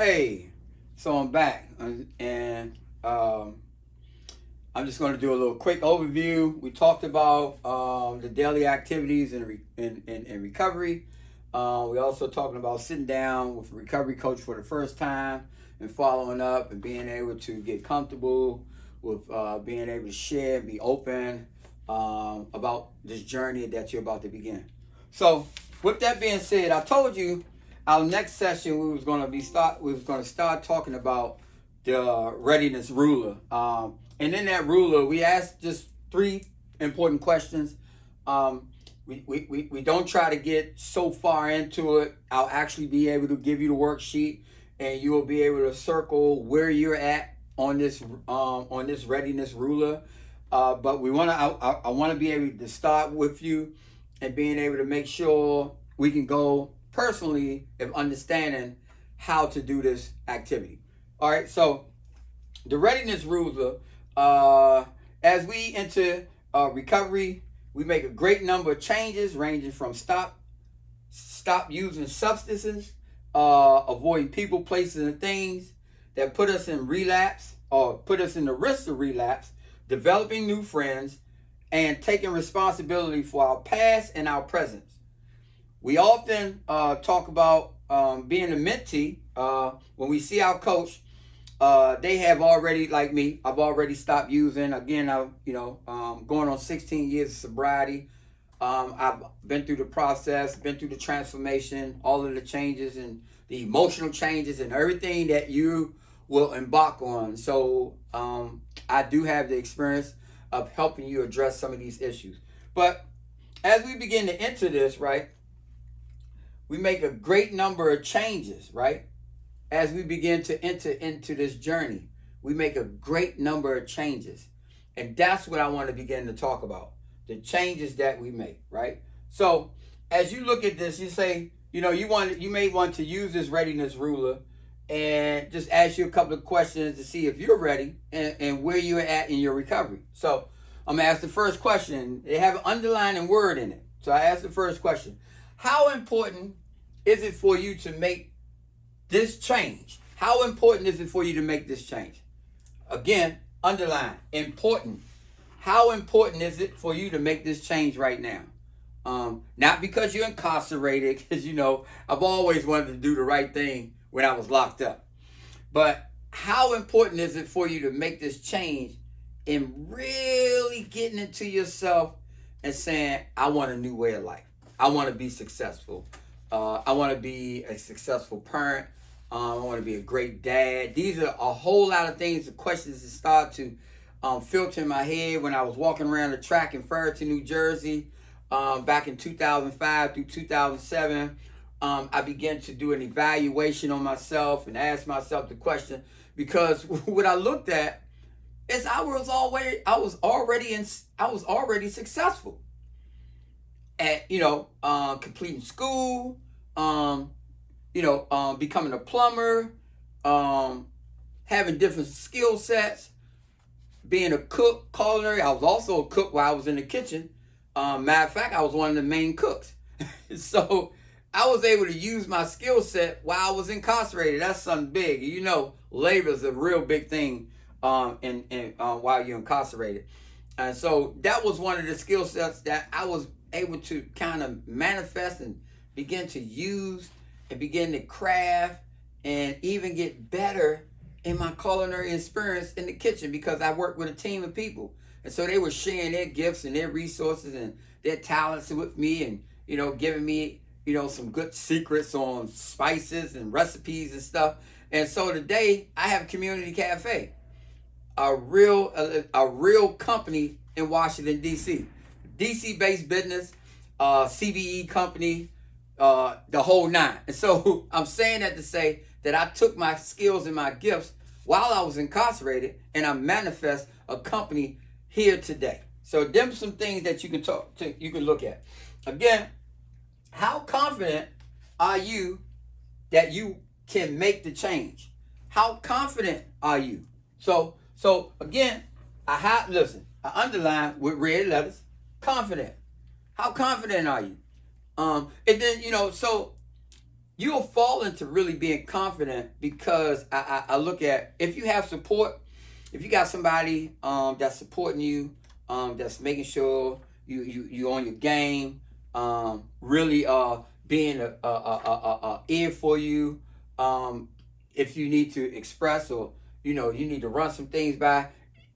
Hey, so I'm back, and I'm just going to do a little quick overview. We talked about the daily activities in recovery. We also talking about sitting down with a recovery coach for the first time and following up and being able to get comfortable with being able to share and be open about this journey that you're about to begin. So, with that being said, I told you our next session we was going to start talking about the Readiness Ruler. And in that ruler, we asked just three important questions. We don't try to get so far into it. I'll actually be able to give you the worksheet, and you will be able to circle where you're at on this Readiness Ruler. But I want to be able to start with you and being able to make sure we can go personally of understanding how to do this activity. All right, so the Readiness Ruler, as we enter recovery, we make a great number of changes ranging from stop using substances, avoiding people, places, and things that put us in relapse or put us in the risk of relapse, developing new friends, and taking responsibility for our past and our present. We often talk about being a mentee. When we see our coach, they have already, like me, I've already stopped using. Again, going on 16 years of sobriety. I've been through the process, been through the transformation, all of the changes and the emotional changes and everything that you will embark on. So I do have the experience of helping you address some of these issues. But as we begin to enter this, right, we make a great number of changes, right? As we begin to enter into this journey, we make a great number of changes. And that's what I want to begin to talk about, the changes that we make, right? So as you look at this, you say, you may want to use this Readiness Ruler and just ask you a couple of questions to see if you're ready and where you're at in your recovery. So I'm going to ask the first question. They have an underlining word in it. So I ask the first question. How important is it for you to make this change? How important is it for you to make this change? Again, underline, important. How important is it for you to make this change right now? Not because you're incarcerated, because, I've always wanted to do the right thing when I was locked up. But how important is it for you to make this change and really getting into yourself and saying, I want a new way of life. I want to be successful. I want to be a successful parent. I want to be a great dad. These are a whole lot of things, the questions that start to filter in my head when I was walking around the track in Farrington, New Jersey, back in 2005 through 2007. I began to do an evaluation on myself and ask myself the question, because what I looked at is I was already successful at completing school, becoming a plumber, having different skill sets, being a cook, culinary. I was also a cook while I was in the kitchen. Matter of fact, I was one of the main cooks. So I was able to use my skill set while I was incarcerated. That's something big. Labor is a real big thing while you're incarcerated. And so that was one of the skill sets that I was able to kind of manifest and begin to use and begin to craft and even get better in my culinary experience in the kitchen, because I worked with a team of people. And so they were sharing their gifts and their resources and their talents with me and, giving me, some good secrets on spices and recipes and stuff. And so today I have a community cafe, a real company in Washington, D.C. DC-based business, CBE company, the whole nine. And so I'm saying that to say that I took my skills and my gifts while I was incarcerated, and I manifest a company here today. So them some things that you can look at. Again, how confident are you that you can make the change? How confident are you? So again, I underline with red letters, confident. How confident are you? And then, so you'll fall into really being confident because I look at, if you have support, if you got somebody that's supporting you, that's making sure you on your game, really being a ear for you, if you need to express, or you need to run some things by,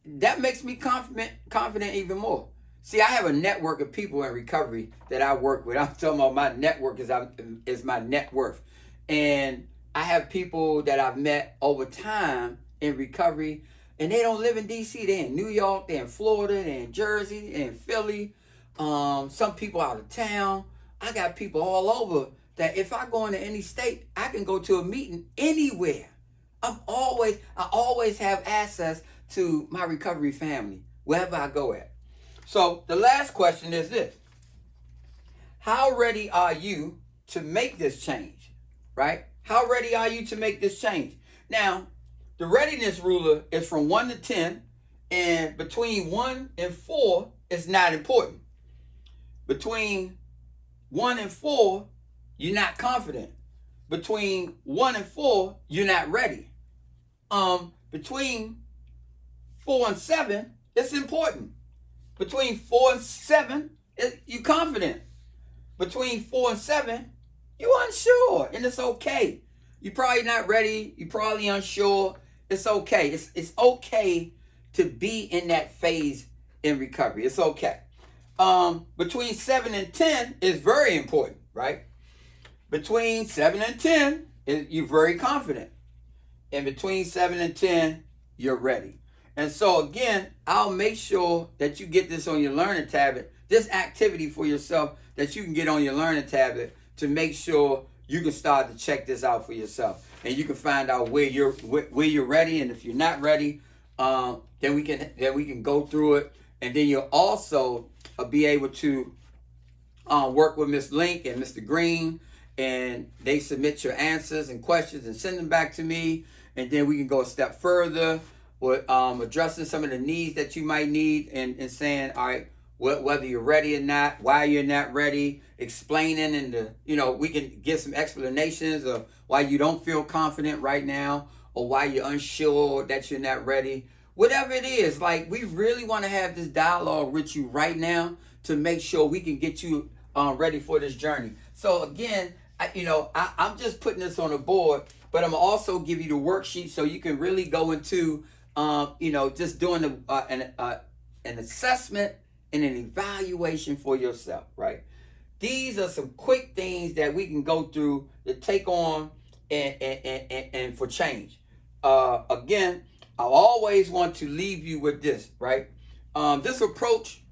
that makes me confident even more. See, I have a network of people in recovery that I work with. I'm talking about my network is my net worth. And I have people that I've met over time in recovery, and they don't live in DC. They're in New York, they're in Florida, they're in Jersey, they're in Philly. Some people out of town. I got people all over that if I go into any state, I can go to a meeting anywhere. I always have access to my recovery family wherever I go at. So the last question is this: how ready are you to make this change? Right? How ready are you to make this change? Now, the readiness ruler is from 1 to 10, and between 1 and 4 is not important. Between 1 and 4, you're not confident. Between 1 and 4, you're not ready. Between 4 and 7, it's important. Between 4 and 7, you're confident. Between 4 and 7, you're unsure, and it's okay. You're probably not ready. You're probably unsure. It's okay. It's okay to be in that phase in recovery. It's okay. Between 7 and 10 is very important, right? Between 7 and 10, you're very confident. And between 7 and 10, you're ready. And so again, I'll make sure that you get this on your learning tablet, this activity for yourself that you can get on your learning tablet to make sure you can start to check this out for yourself. And you can find out where you're ready, and if you're not ready, then we can go through it. And then you'll also be able to work with Miss Link and Mr. Green, and they submit your answers and questions and send them back to me, and then we can go a step further with addressing some of the needs that you might need, and saying, all right, whether you're ready or not, why you're not ready, explaining, and we can get some explanations of why you don't feel confident right now, or why you're unsure that you're not ready. Whatever it is, like, we really want to have this dialogue with you right now to make sure we can get you ready for this journey. So again, I'm just putting this on the board, but I'm also give you the worksheet so you can really go into, just doing an assessment and an evaluation for yourself, right? These are some quick things that we can go through to take on and for change. Again, I always want to leave you with this, right? This approach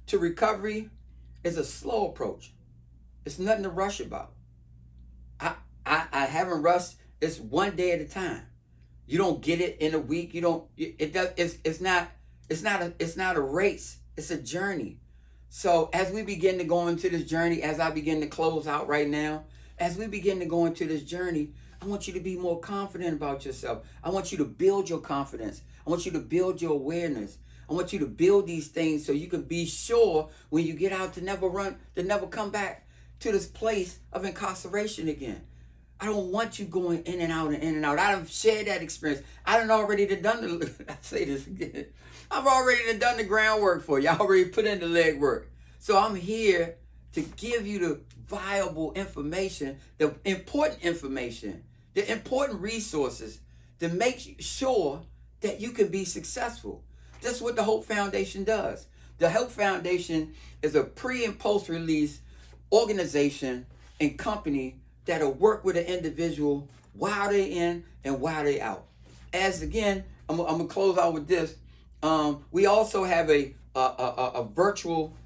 to recovery is a slow approach. It's nothing to rush about. I haven't rushed. It's one day at a time. You don't get it in a week. You don't. It does. It's not a race. It's a journey. So as we begin to go into this journey, as I begin to close out right now, as we begin to go into this journey, I want you to be more confident about yourself. I want you to build your confidence. I want you to build your awareness. I want you to build these things so you can be sure when you get out to never come back to this place of incarceration again. I don't want you going in and out and in and out. I've shared that experience. I already done I say this again. I've already done the groundwork for you. I already put in the legwork. So I'm here to give you the viable information, the important information, the important resources to make sure that you can be successful. This is what the Hope Foundation does. The Hope Foundation is a pre and post-release organization and company that'll work with an individual while they're in and while they're out. As again, I'm gonna close out with this. We also have a virtual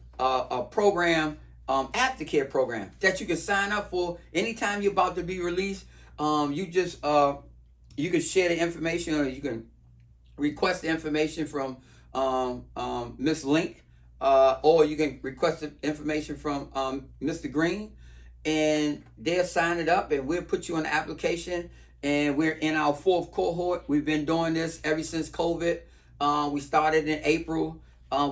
program, aftercare program that you can sign up for anytime you're about to be released. You can share the information, or you can request the information from Miss Link, or you can request the information from Mr. Green, and they'll sign it up, and we'll put you on the application. And we're in our 4th cohort. We've been doing this ever since COVID. We started in April.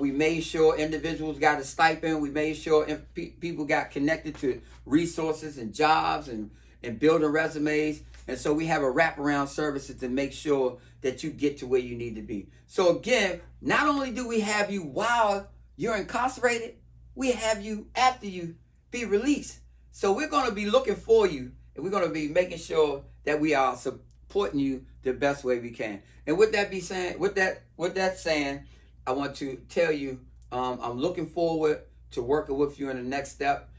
We made sure individuals got a stipend. We made sure people got connected to resources and jobs, and and building resumes. And so we have a wraparound services to make sure that you get to where you need to be. So again, not only do we have you while you're incarcerated, we have you after you be released. So we're going to be looking for you, and we're going to be making sure that we are supporting you the best way we can. And with that saying, I want to tell you, I'm looking forward to working with you in the next step.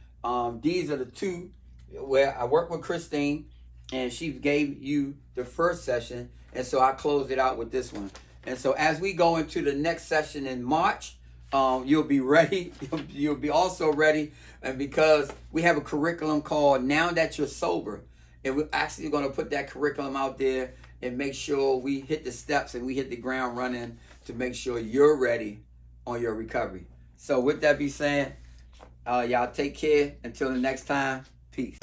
These are the two where I work with Christine, and she gave you the first session, and so I closed it out with this one. And so as we go into the next session in March, you'll be ready. You'll be also ready, and because we have a curriculum called Now That You're Sober, and we're actually going to put that curriculum out there and make sure we hit the steps and we hit the ground running to make sure you're ready on your recovery. So with that being said, y'all take care. Until the next time, peace.